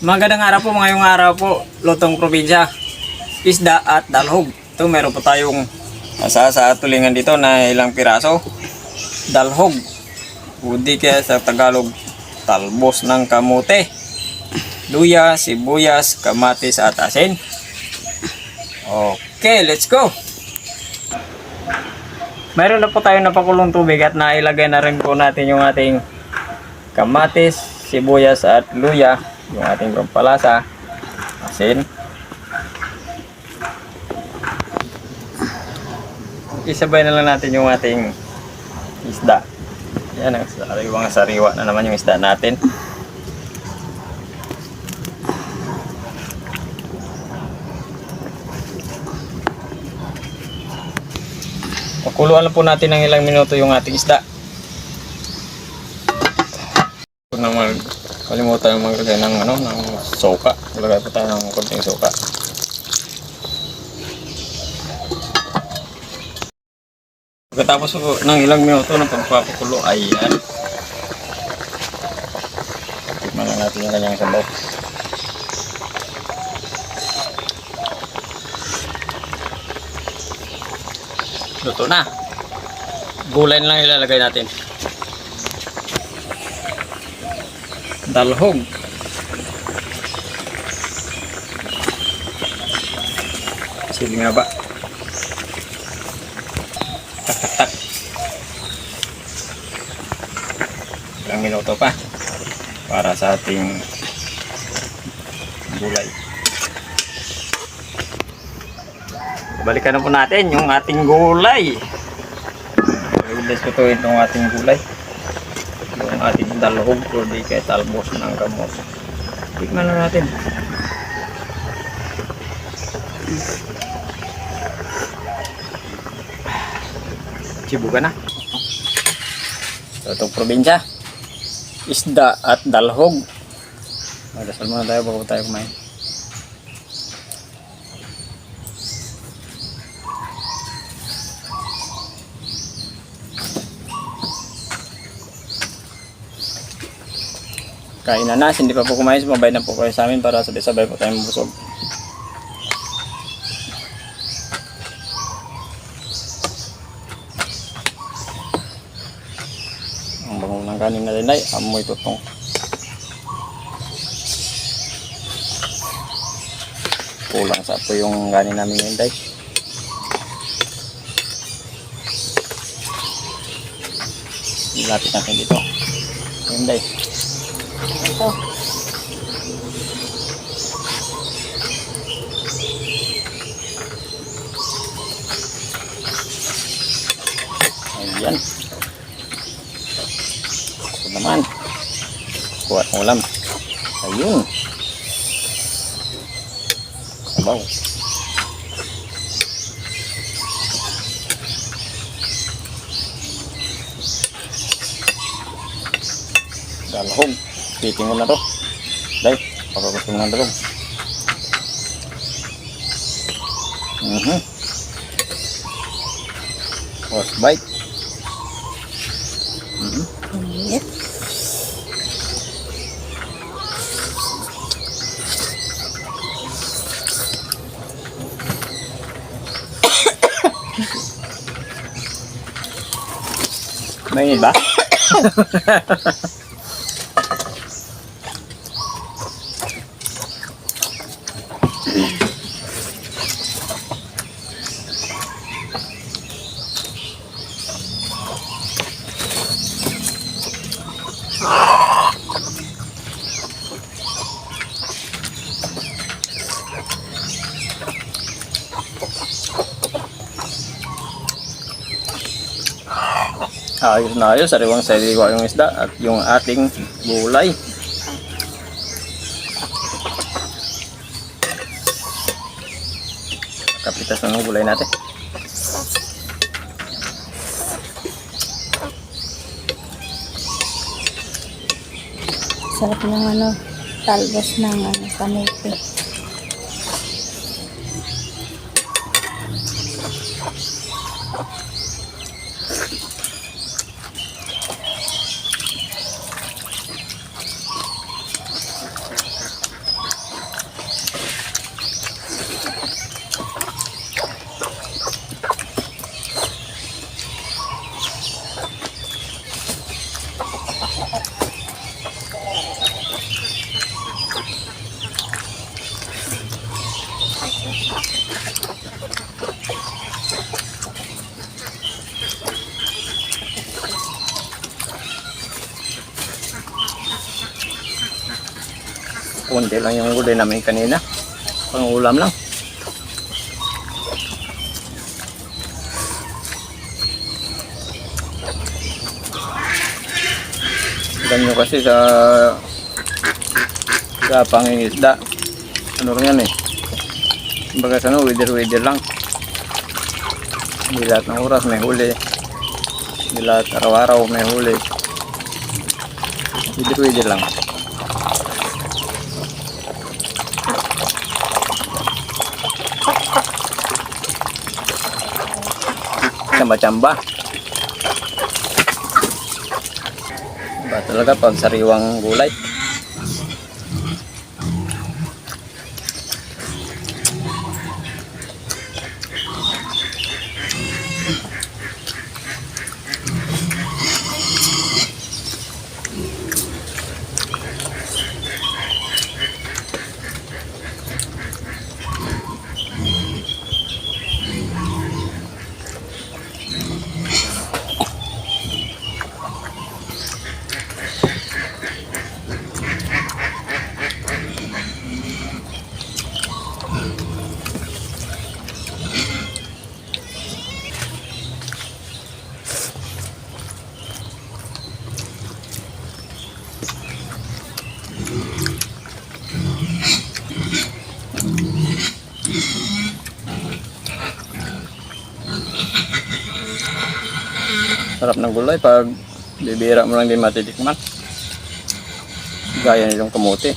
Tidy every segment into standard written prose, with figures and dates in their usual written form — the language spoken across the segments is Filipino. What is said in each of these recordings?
Magandang araw po, ngayong araw po, lutong probinsya, isda at dalhog. Ito meron po tayong sa tulingan dito na ilang piraso. Dalhog, udi kaya sa Tagalog, talbos ng kamote, luya, sibuyas, kamatis at asin. Okay, let's go! Mayroon na po tayong napakulong tubig at nailagay na rin po natin yung ating kamatis, sibuyas at luya, yung ating pampalasa, asin. Isabay na lang natin yung ating isda. Yan ang sariwa na naman yung isda natin. Pakuluan lang po natin ng ilang minuto yung ating isda. Huwag na kalimutan yung maglagay ng suka. Maglagay po tayo ng konting suka. Pagkatapos po ng ilang minuto ng pagpapakulo, ayan. Tikman na natin yung kanyang sabaw. Luto na. Gulay na lang ilalagay natin. Dalhog. Sili nga ba? Tak. Ilang minuto pa para sa ating gulay. Balikan na po natin yung ating gulay. Let's lutuin itong ating gulay. Yung ating dalhog o di kaya talbos ng kamote. Tikman na natin. Sibugan na. Itong probinsya, isda at dalhog. Magdasal muna tayo bago tayo kumain. Kain na nas, hindi pa po kumain, sumabay na po kayo sa amin para sabay-sabay po tayo mabusog. Ang bango ng kanin natin ay amoy tutong. Kulang sa po yung kanin namin ngayon day. Lapit natin dito. Ngayon day. Ito. Ayan. Ito naman. Kuha ng ulam. Ayun. Sabaw. Dalhog. Piting ko na to. Dahil, pagkagusto mo ng dalhog. First bite. Yep. Mainit ba? Ayos na ayos, sariwang sariwa yung isda at yung ating gulay. Kapitas na ng gulay natin. Sarap ng talbos ng kamote. Kunti lang yung huli namin kanina. Pang ulam lang. Alam nyo kasi sa pangingisda, ano rin yan eh. Kumbaga sa weather lang. Hindi lahat ng oras may huli. Hindi lahat araw-araw may huli. Weather lang. Tsamba-tsamba. Iba talaga pag sariwang gulay. Sarap ng gulay pag bibira mo lang din matitikman. Gaya nitong kamote.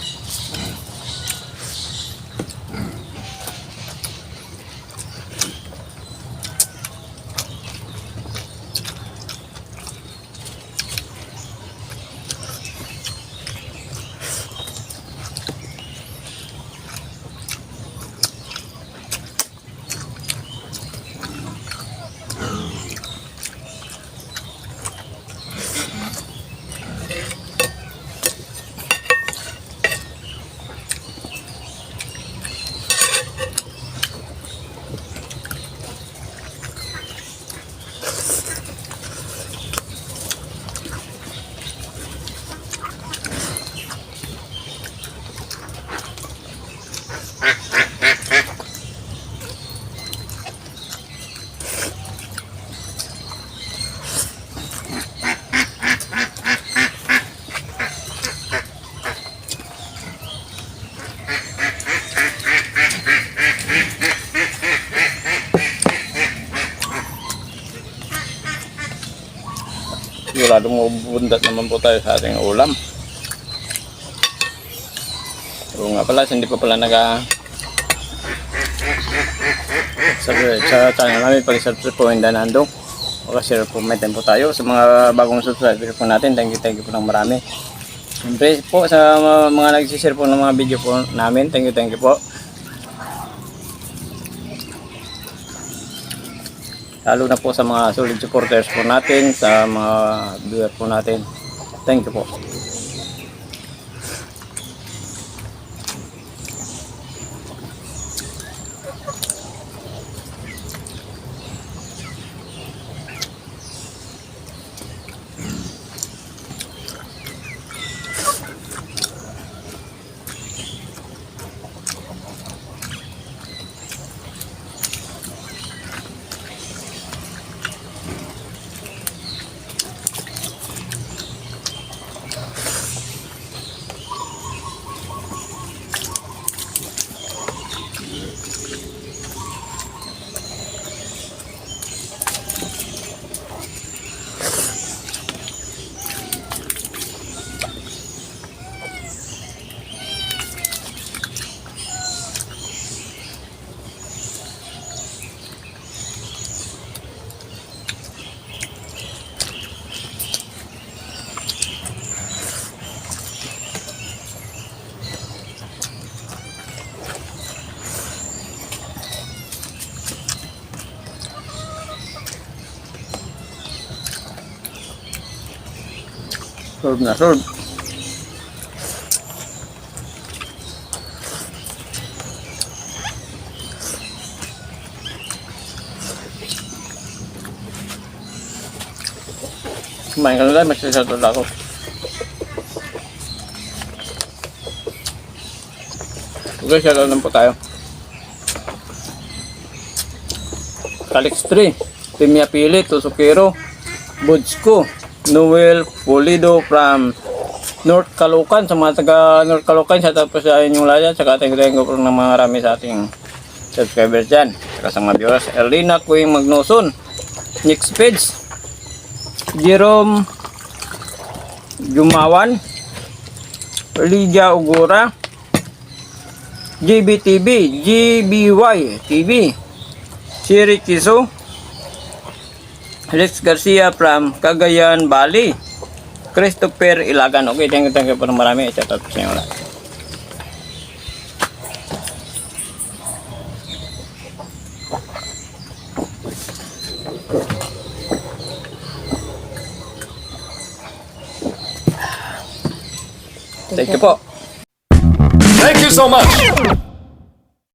Siguradong mabubundat naman po tayo sa ating ulam. So nga pala, hindi pa pala sa channel namin pag-subscribe po hindi nandong. Share po, may time po tayo. Sa mga bagong subscriber po natin, thank you po ng marami. Siyempre po sa mga nag-share po ng mga video po namin, thank you po. Lalo na po sa mga solid supporters po natin, sa mga viewer po natin. Thank you po. Serve na serve. Kumain ka na lang, magsasatol ako. Okay, shoutout lang po tayo. Calix 3, Timia Pili, Tusukiro, Budsko, Noel Pulido from North Caloocan. Sa mga taga North Caloocan, shoutout po sa inyong lahat. Saka thank you po ng mga marami sa ating subscribers dyan. Saka sa mga viewers, Erlina Queen Magnoson, Nick Spades, Jerome Jumawan, Lydia Ugura, JBTV, GBY TV, Siri Kiso, Alex Garcia from Cagayan, Bali, Christopher Ilagan. Okay, thank you po ng marami. Shout out sa inyo lahat. Thank you po. Thank you so much.